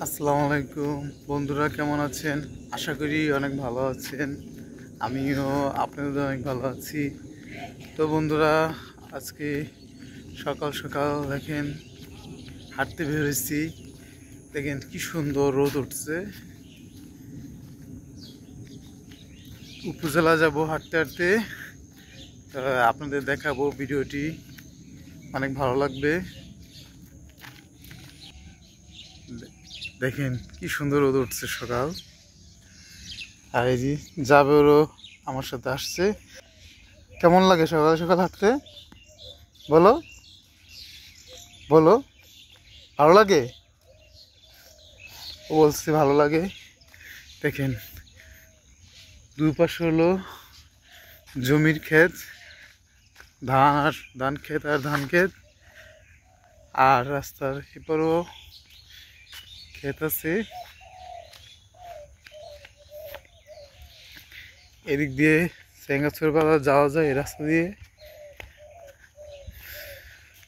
আসসালামু আলাইকুম বন্ধুরা, কেমন আছেন? আশা করি অনেক ভালো আছেন। আমিও আপনাদের অনেক ভালো আছি। তো বন্ধুরা, আজকে সকাল সকাল দেখেন হাঁটতে বেরোচ্ছি। দেখেন কি সুন্দর রোদ উঠছে। উপজেলা যাব হাঁটতে হাঁটতে। আপনাদের দেখাবো, ভিডিওটি অনেক ভালো লাগবে। দেখেন কি সুন্দর রোদ উঠছে সকাল। আর এই যে জাবেরও আমার সাথে আসছে। কেমন লাগে সকাল সকাল হাঁটতে? বলো বলো, ভালো লাগে? ও বলছে ভালো লাগে। দেখেন দুই পাশে হলো জমির ক্ষেত, ধান ক্ষেত আর ধান ক্ষেত। আর রাস্তার এপারও ক্ষেত আছে। এদিক দিয়ে চেঙ্গাছড় বাজার যাওয়া যায় এই রাস্তা দিয়ে।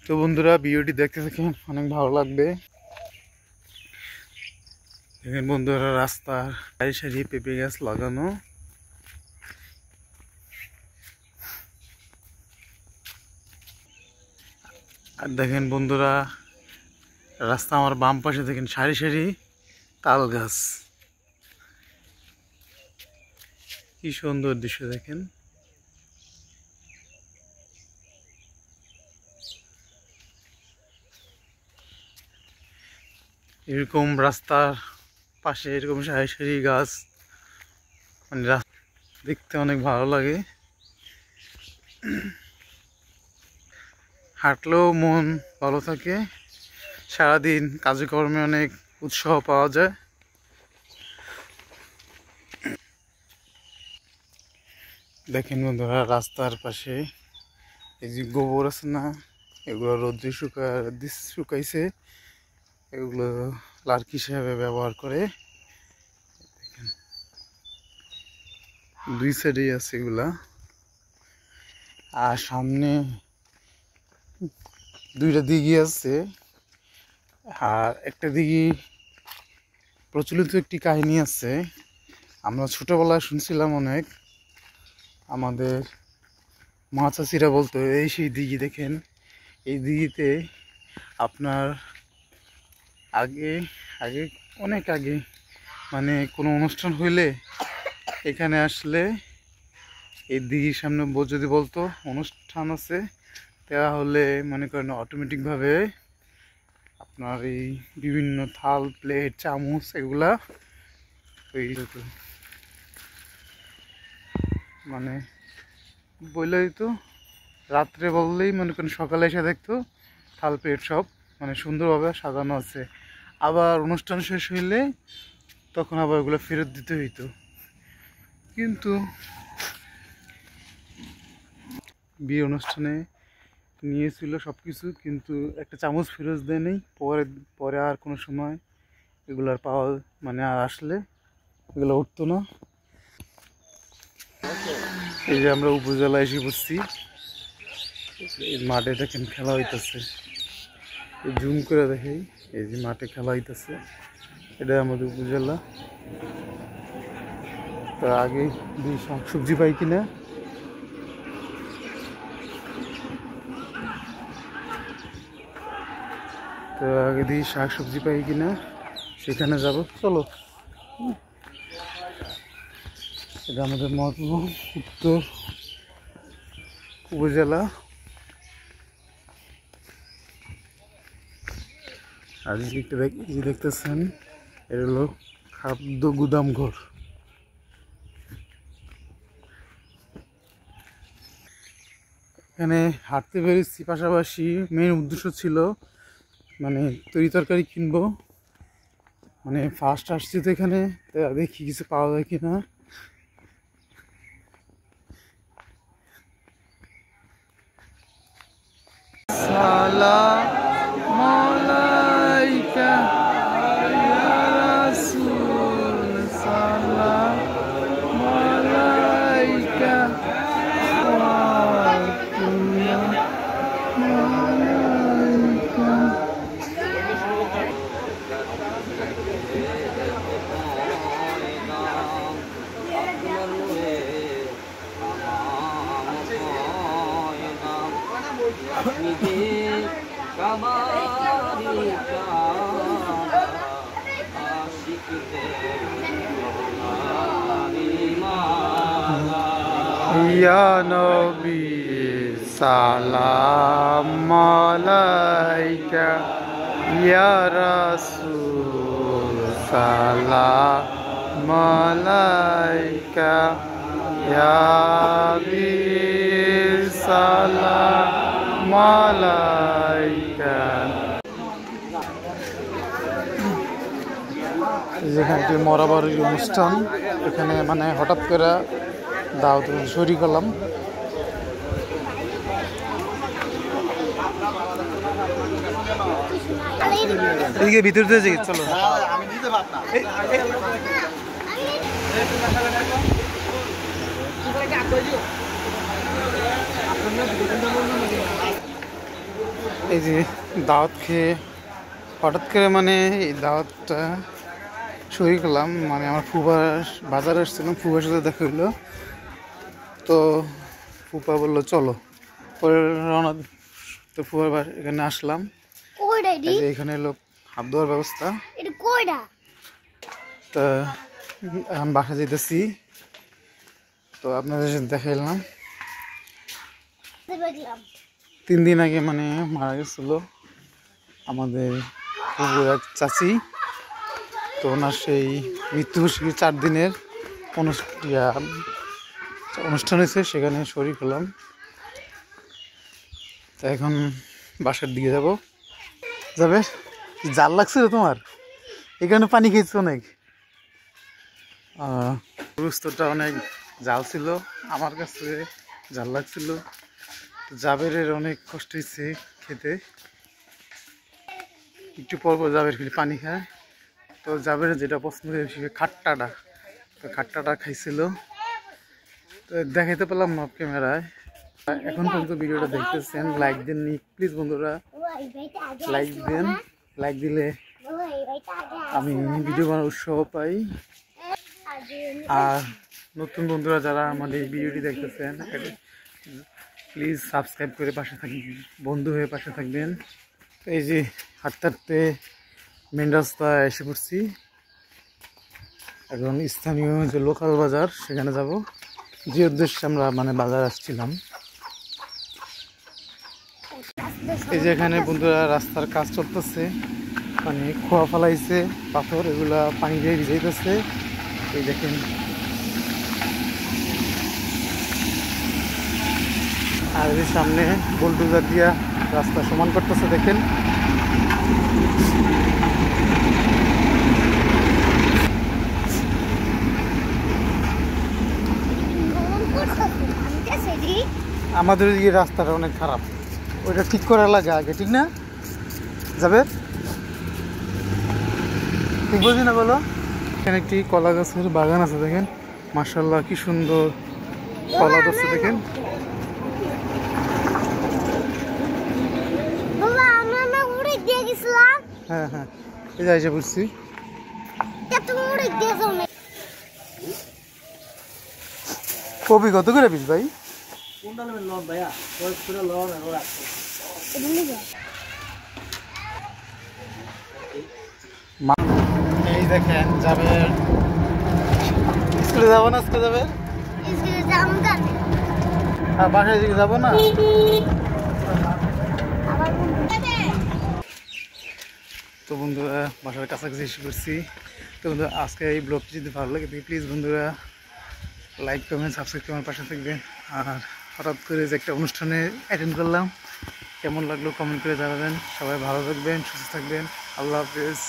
তো বন্ধুরা, ভিডিওটি দেখতে থাকেন, অনেক ভালো লাগবে। দেখেন বন্ধুরা, রাস্তার সারি সারি পেঁপে গাছ লাগানো। আর দেখেন বন্ধুরা, রাস্তা আমার বাম পাশে দেখেন সারি সারি তাল গাছ। কি সুন্দর দৃশ্য দেখেন। এরকম রাস্তার পাশে এরকম সারি সারি গাছ, মানে দেখতে অনেক ভালো লাগে। হাঁটলেও মন ভালো থাকে, সারাদিন কাজকর্মে অনেক উৎসাহ পাওয়া যায়। দেখেন বন্ধুরা, রাস্তার পাশে এই যে গোবর আছে না, এগুলো রোদ্রে শুকাইছে। এগুলো লার্কি হিসাবে ব্যবহার করে। দেখেন দুই সাইডেই আছে এগুলা। আর সামনে দুইটা দিঘি আছে। আর একটা দিঘি প্রচলিত একটি কাহিনী আছে, আমরা ছোটবেলায় শুনছিলাম অনেক। আমাদের মা চাচিরা বলতো, এই সেই দিঘি দেখেন, এই দিঘিতে আপনার আগে আগে অনেক আগে, মানে কোনো অনুষ্ঠান হইলে এখানে আসলে এই দিঘির সামনে যদি বলতো অনুষ্ঠান আছে, তাহলে মনে করেন অটোমেটিকভাবে আপনার এই বিভিন্ন থাল প্লেট চামচ এগুলা হয়ে যেত। মানে বললে দিত, রাত্রে বললেই মনে করেন সকালে এসে দেখতো থাল প্লেট সব মানে সুন্দরভাবে সাজানো আছে। আবার অনুষ্ঠান শেষ হইলে তখন আবার ওগুলো ফেরত দিতে হইতো। কিন্তু বিয়ে অনুষ্ঠানে নিয়েছিল সব কিছু, কিন্তু একটা চামচ ফেরত দেয় নেই। পরে পরে আর কোনো সময় এগুলো আর পাওয়া, মানে আর আসলে এগুলো উঠতো না। এই যে আমরা উপজেলায় এসে পড়ছি। এই মাঠে দেখেন খেলা হইতেছে, জুম করে দেখেই এই যে মাঠে খেলা হইতেছে। এটা আমাদের উপজেলা। তো আগে দিয়ে শাকসবজি পাই কিনা, তো আগে দিয়ে শাকসবজি পাই কিনা সেখানে যাব। চলো, এটা আমাদের মহৎপুর উত্তর উপজেলা। আর যে দেখতেছেন, এটা হলো খাদ্য গুদাম ঘর। এখানে হাঁটতে পেরেছি, পাশাপাশি মেন উদ্দেশ্য ছিল মানে তরি তরকারি কিনবো। মানে ফার্স্ট আসছি তো এখানে, দেখি কিছু পাওয়া যায় কিনা। সালাম আলাইকা ইয়া রাসূল, সালাম আলাইকা ওয়া রাহমাতুল্লাহ। ইয়া নবী সালাম আলাইকা ইয়া রাসূল সালাম আলাইকা ইয়া নবী সালাম আলাইকা। যেখানে একটি মরাবাড়ির অনুষ্ঠান, এখানে মানে হঠাৎ করে দাওয়াত শরীক হলাম। এদিকে ভিতর দিয়ে যাই, চলো। এই যে দাওয়াত খেয়ে হঠাৎ করে মানে এই দাওয়াতটা শরীর করলাম, মানে আমার ফুফার বাজারে এসেছিলাম, ফুফার সাথে দেখা হইলো। তো ফুফা বললো চলো, পরে রওনা। তো ফুফার এখানে আসলাম, এখানে লোক হাত ধোয়ার ব্যবস্থা। তা এখন বাসা যেতেছি, তো আপনাদের সাথে দেখাইলাম। 3 দিন আগে মানে মারা গেছিল আমাদের ফুফুর এক চাচি। তো ওনার সেই মৃত্যুবার্ষিকী 4 দিনের অনুষ্ঠান হয়েছে, সেখানে শরীক হলাম। তা এখন বাসার দিকে যাবে। জাল লাগছিল তোমার? এখানে পানি খেয়েছো অনেক? গুস্তটা অনেক জাল ছিল, আমার কাছে জাল লাগছিল। জাবেরের অনেক কষ্ট হয়েছে খেতে, একটু পর পর জাবের খেলে পানি খায়। তো জাবেরের যেটা পছন্দ হিসেবে খাট্টাটা, তো খাট্টাটা খাইছিল। তো দেখাইতে পেলাম না ক্যামেরায়। এখন পর্যন্ত ভিডিওটা দেখতেছেন, লাইক দেননি প্লিজ বন্ধুরা, লাইক দেন। লাইক দিলে আমি ভিডিও বানানোর উৎসাহ পাই। আর নতুন বন্ধুরা যারা আমাদের এই ভিডিওটি দেখতেছেন, প্লিজ সাবস্ক্রাইব করে পাশে থাকবেন, বন্ধু হয়ে পাশে থাকবেন। এই যে হাঁটতে হাঁটতে মেন রাস্তায় এসে পড়ছি। এখন স্থানীয় যে লোকাল বাজার, সেখানে যাব, যে উদ্দেশ্যে আমরা মানে বাজার আসছিলাম। এই যে এখানে বন্ধুরা রাস্তার কাজ চলতেছে, মানে খোয়া ফেলাইছে পাথর, এগুলা পানি দিয়ে ভিজাইতেছে। এই দেখেন, আর এই সামনে বুলডোজার দিয়া রাস্তা সমান করতেছে, দেখেন। আমাদের দিকে রাস্তাটা অনেক খারাপ, ওইটা ঠিক করার লাগে আগে, ঠিক না? যাবে ঠিক বলছি না বলো? এখানে একটি কলা গাছের বাগান আছে, দেখেন মাশাআল্লাহ কি সুন্দর কলা ধরছে, দেখেন। হ্যাঁ হ্যাঁ, এই যে এসে পড়ছি। কপি কত করে পিস ভাই? এই দেখেন যাবে, স্কুলে যাবো না? স্কুলে যাবে, আর বাসায় দিকে যাবো না। তো বন্ধুরা বাসার কাছাকাছি এসে করছি। তো বন্ধুরা আজকে এই ব্লগটি যদি ভালো লাগে প্লিজ বন্ধুরা লাইক কমেন্ট সাবস্ক্রাইব করে আমার পাশে থাকবেন। আর হঠাৎ করে যে একটা অনুষ্ঠানে অ্যাটেন্ড করলাম, কেমন লাগলো কমেন্ট করে জানাবেন। সবাই ভালো থাকবেন, সুস্থ থাকবেন, আল্লাহ হাফেজ।